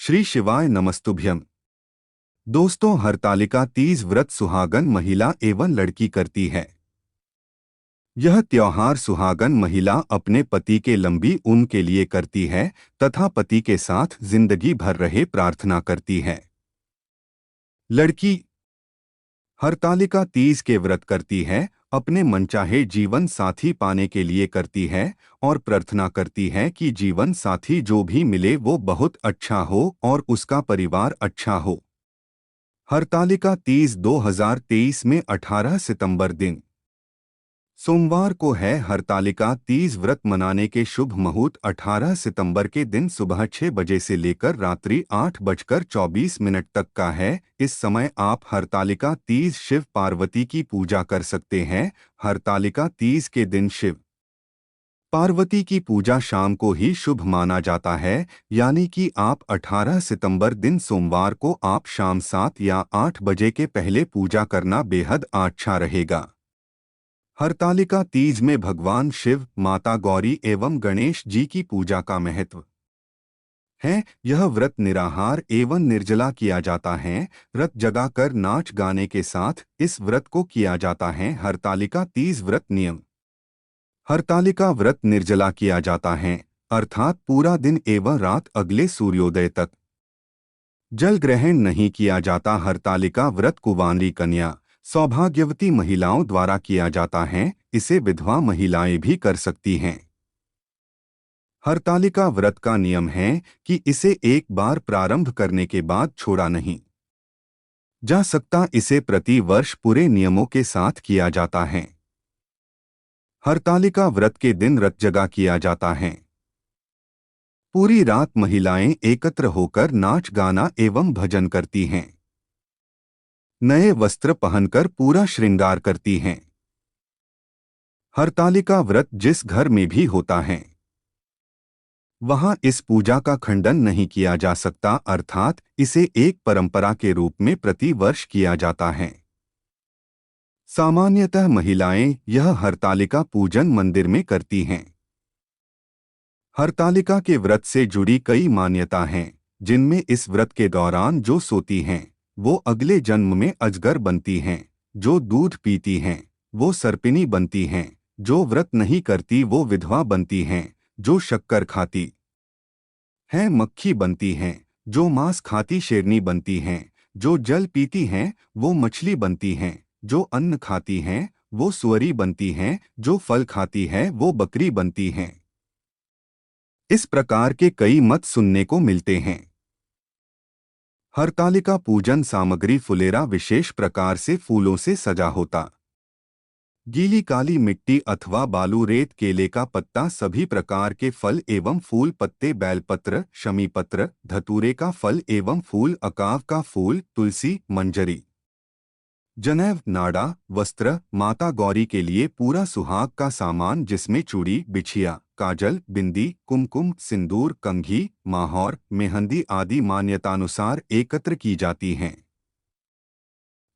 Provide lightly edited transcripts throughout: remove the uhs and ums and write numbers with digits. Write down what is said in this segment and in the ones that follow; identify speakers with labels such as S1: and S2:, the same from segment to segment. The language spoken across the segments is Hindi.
S1: श्री शिवाय नमस्तुभ्यम। दोस्तों, हरतालिका तीज व्रत सुहागन महिला एवं लड़की करती है। यह त्योहार सुहागन महिला अपने पति के लंबी उम्र के लिए करती है तथा पति के साथ जिंदगी भर रहे प्रार्थना करती है। लड़की हरतालिका तीज के व्रत करती है, अपने मनचाहे जीवन साथी पाने के लिए करती है और प्रार्थना करती है कि जीवन साथी जो भी मिले वो बहुत अच्छा हो और उसका परिवार अच्छा हो। हरतालिका तीज 2023 में 18 सितंबर दिन सोमवार को है। हरतालिका तीज व्रत मनाने के शुभ मुहूर्त 18 सितंबर के दिन सुबह 6 बजे से लेकर रात्रि 8:24 तक का है। इस समय आप हरतालिका तीज शिव पार्वती की पूजा कर सकते हैं। हरतालिका तीज के दिन शिव पार्वती की पूजा शाम को ही शुभ माना जाता है, यानी कि आप 18 सितंबर दिन सोमवार को आप शाम 7 या 8 बजे के पहले पूजा करना बेहद अच्छा रहेगा। हरतालिका तीज में भगवान शिव, माता गौरी एवं गणेश जी की पूजा का महत्व है। यह व्रत निराहार एवं निर्जला किया जाता है। व्रत जगाकर नाच गाने के साथ इस व्रत को किया जाता है। हरतालिका तीज व्रत नियम। हरतालिका व्रत निर्जला किया जाता है, अर्थात पूरा दिन एवं रात अगले सूर्योदय तक जल ग्रहण नहीं किया जाता। हरतालिका व्रत कुंवारी कन्या, सौभाग्यवती महिलाओं द्वारा किया जाता है। इसे विधवा महिलाएं भी कर सकती हैं। हरतालिका व्रत का नियम है कि इसे एक बार प्रारंभ करने के बाद छोड़ा नहीं जा सकता। इसे प्रति वर्ष पूरे नियमों के साथ किया जाता है। हरतालिका व्रत के दिन व्रत जगा किया जाता है। पूरी रात महिलाएं एकत्र होकर नाच गाना एवं भजन करती हैं। नए वस्त्र पहनकर पूरा श्रृंगार करती हैं। हरतालिका व्रत जिस घर में भी होता है वहां इस पूजा का खंडन नहीं किया जा सकता, अर्थात इसे एक परंपरा के रूप में प्रति वर्ष किया जाता है। सामान्यतः महिलाएं यह हरतालिका पूजन मंदिर में करती हैं। हरतालिका के व्रत से जुड़ी कई मान्यता हैं, जिनमें इस व्रत के दौरान जो सोती हैं वो अगले जन्म में अजगर बनती हैं, जो दूध पीती हैं वो सर्पिनी बनती हैं, जो व्रत नहीं करती वो विधवा बनती हैं, जो शक्कर खाती हैं मक्खी बनती हैं, जो मांस खाती शेरनी बनती हैं, जो जल पीती हैं वो मछली बनती हैं, जो अन्न खाती हैं वो सुअरी बनती हैं, जो फल खाती है वो बकरी बनती हैं। इस प्रकार के कई मत सुनने को मिलते हैं। हरतालिका पूजन सामग्री फुलेरा विशेष प्रकार से फूलों से सजा होता। गीली काली मिट्टी अथवा बालू, रेत, केले का पत्ता, सभी प्रकार के फल एवं फूल, पत्ते, बेलपत्र, शमीपत्र, धतूरे का फल एवं फूल, अकाव का फूल, तुलसी, मंजरी, जनेव, नाड़ा, वस्त्र, माता गौरी के लिए पूरा सुहाग का सामान जिसमें चूड़ी, बिछिया, काजल, बिंदी, कुमकुम, सिंदूर, कंघी, माहौर, मेहंदी आदि मान्यतानुसार एकत्र की जाती हैं।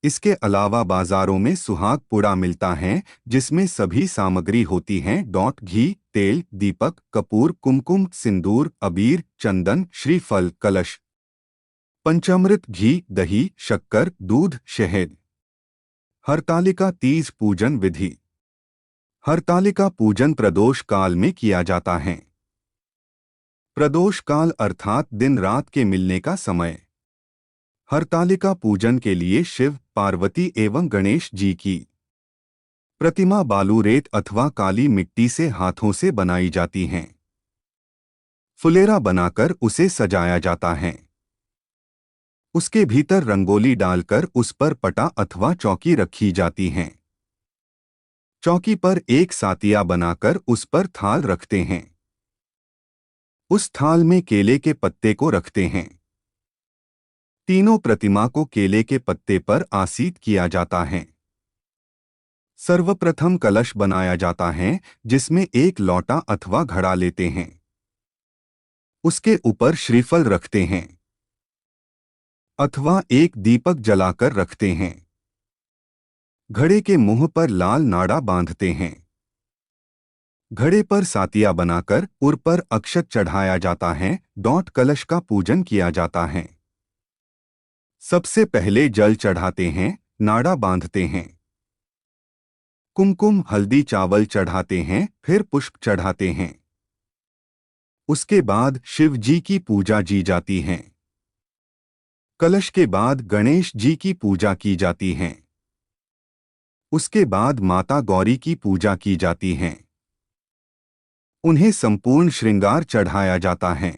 S1: इसके अलावा बाजारों में सुहाग पुड़ा मिलता है, जिसमें सभी सामग्री होती हैं। घी, तेल, दीपक, कपूर, कुमकुम, सिंदूर, अबीर, चंदन, श्रीफल, कलश, पंचामृत, घी, दही, शक्कर, दूध, शहद। हरतालिका तीज पूजन विधि। हरतालिका पूजन प्रदोष काल में किया जाता है। प्रदोष काल अर्थात दिन रात के मिलने का समय। हरतालिका पूजन के लिए शिव, पार्वती एवं गणेश जी की प्रतिमा बालू, रेत अथवा काली मिट्टी से हाथों से बनाई जाती हैं। फुलेरा बनाकर उसे सजाया जाता है। उसके भीतर रंगोली डालकर उस पर पटा अथवा चौकी रखी जाती हैं। चौकी पर एक सातिया बनाकर उस पर थाल रखते हैं। उस थाल में केले के पत्ते को रखते हैं। तीनों प्रतिमा को केले के पत्ते पर आसीन किया जाता है। सर्वप्रथम कलश बनाया जाता है, जिसमें एक लोटा अथवा घड़ा लेते हैं। उसके ऊपर श्रीफल रखते हैं अथवा एक दीपक जलाकर रखते हैं। घड़े के मुंह पर लाल नाड़ा बांधते हैं। घड़े पर सातिया बनाकर उर पर अक्षत चढ़ाया जाता है। कलश का पूजन किया जाता है। सबसे पहले जल चढ़ाते हैं, नाड़ा बांधते हैं, कुमकुम हल्दी चावल चढ़ाते हैं, फिर पुष्प चढ़ाते हैं। उसके बाद शिव जी की पूजा की जाती है। कलश के बाद गणेश जी की पूजा की जाती है। उसके बाद माता गौरी की पूजा की जाती है। उन्हें संपूर्ण श्रृंगार चढ़ाया जाता है।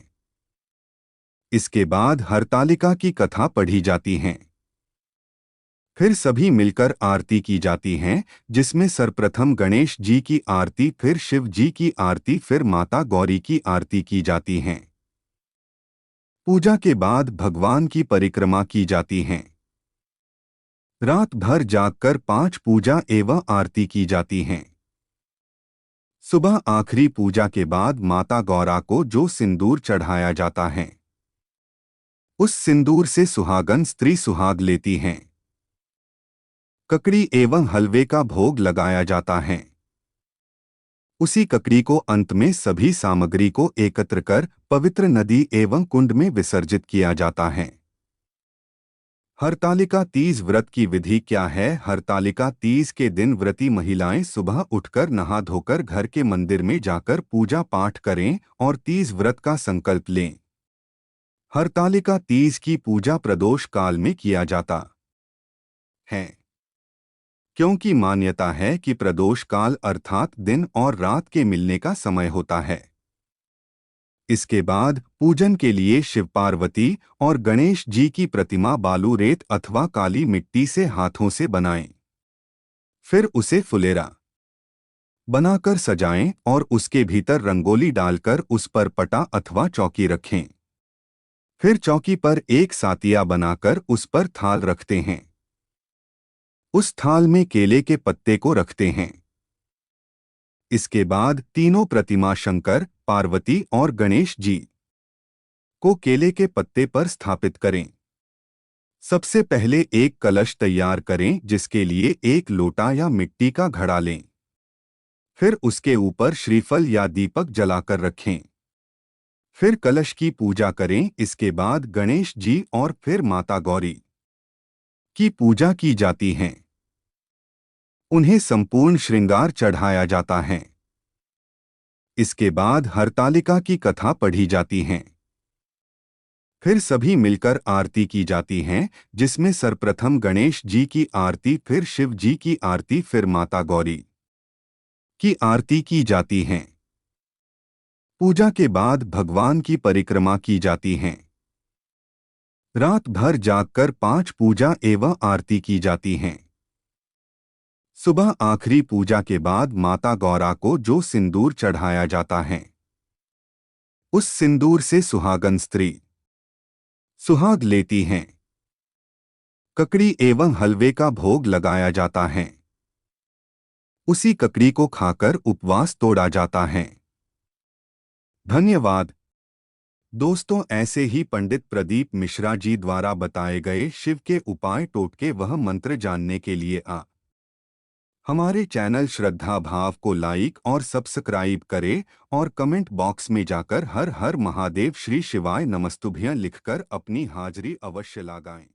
S1: इसके बाद हरतालिका की कथा पढ़ी जाती है। फिर सभी मिलकर आरती की जाती है, जिसमें सर्वप्रथम गणेश जी की आरती, फिर शिव जी की आरती, फिर माता गौरी की आरती की जाती है। पूजा के बाद भगवान की परिक्रमा की जाती है। रात भर जागकर 5 पूजा एवं आरती की जाती हैं। सुबह आखिरी पूजा के बाद माता गौरा को जो सिंदूर चढ़ाया जाता है, उस सिंदूर से सुहागन स्त्री सुहाग लेती हैं। ककड़ी एवं हलवे का भोग लगाया जाता है। उसी ककड़ी को अंत में सभी सामग्री को एकत्र कर पवित्र नदी एवं कुंड में विसर्जित किया जाता है। हरतालिका तीज व्रत की विधि क्या है? हरतालिका तीज के दिन व्रती महिलाएं सुबह उठकर नहा धोकर घर के मंदिर में जाकर पूजा पाठ करें और तीज व्रत का संकल्प लें। हरतालिका तीज की पूजा प्रदोष काल में किया जाता है, क्योंकि मान्यता है कि प्रदोष काल अर्थात दिन और रात के मिलने का समय होता है। इसके बाद पूजन के लिए शिव पार्वती और गणेश जी की प्रतिमा बालू रेत अथवा काली मिट्टी से हाथों से बनाएं। फिर उसे फुलेरा बनाकर सजाएं और उसके भीतर रंगोली डालकर उस पर पटा अथवा चौकी रखें। फिर चौकी पर एक सातिया बनाकर उस पर थाल रखते हैं। उस थाल में केले के पत्ते को रखते हैं। इसके बाद तीनों प्रतिमा शंकर, पार्वती और गणेश जी को केले के पत्ते पर स्थापित करें। सबसे पहले एक कलश तैयार करें, जिसके लिए एक लोटा या मिट्टी का घड़ा लें। फिर उसके ऊपर श्रीफल या दीपक जलाकर रखें। फिर कलश की पूजा करें। इसके बाद गणेश जी और फिर माता गौरी की पूजा की जाती है। उन्हें संपूर्ण श्रृंगार चढ़ाया जाता है। इसके बाद हरतालिका की कथा पढ़ी जाती है। फिर सभी मिलकर आरती की जाती है, जिसमें सर्वप्रथम गणेश जी की आरती, फिर शिव जी की आरती, फिर माता गौरी की आरती की जाती है। पूजा के बाद भगवान की परिक्रमा की जाती है। रात भर जागकर 5 पूजा एवं आरती की जाती हैं। सुबह आखिरी पूजा के बाद माता गौरा को जो सिंदूर चढ़ाया जाता है, उस सिंदूर से सुहागन स्त्री सुहाग लेती हैं। ककड़ी एवं हलवे का भोग लगाया जाता है। उसी ककड़ी को खाकर उपवास तोड़ा जाता है। धन्यवाद दोस्तों। ऐसे ही पंडित प्रदीप मिश्रा जी द्वारा बताए गए शिव के उपाय, टोटके वह मंत्र जानने के लिए हमारे चैनल श्रद्धा भाव को लाइक और सब्सक्राइब करें और कमेंट बॉक्स में जाकर हर हर महादेव श्री शिवाय नमस्तुभ्यं लिखकर अपनी हाजिरी अवश्य लगाएं।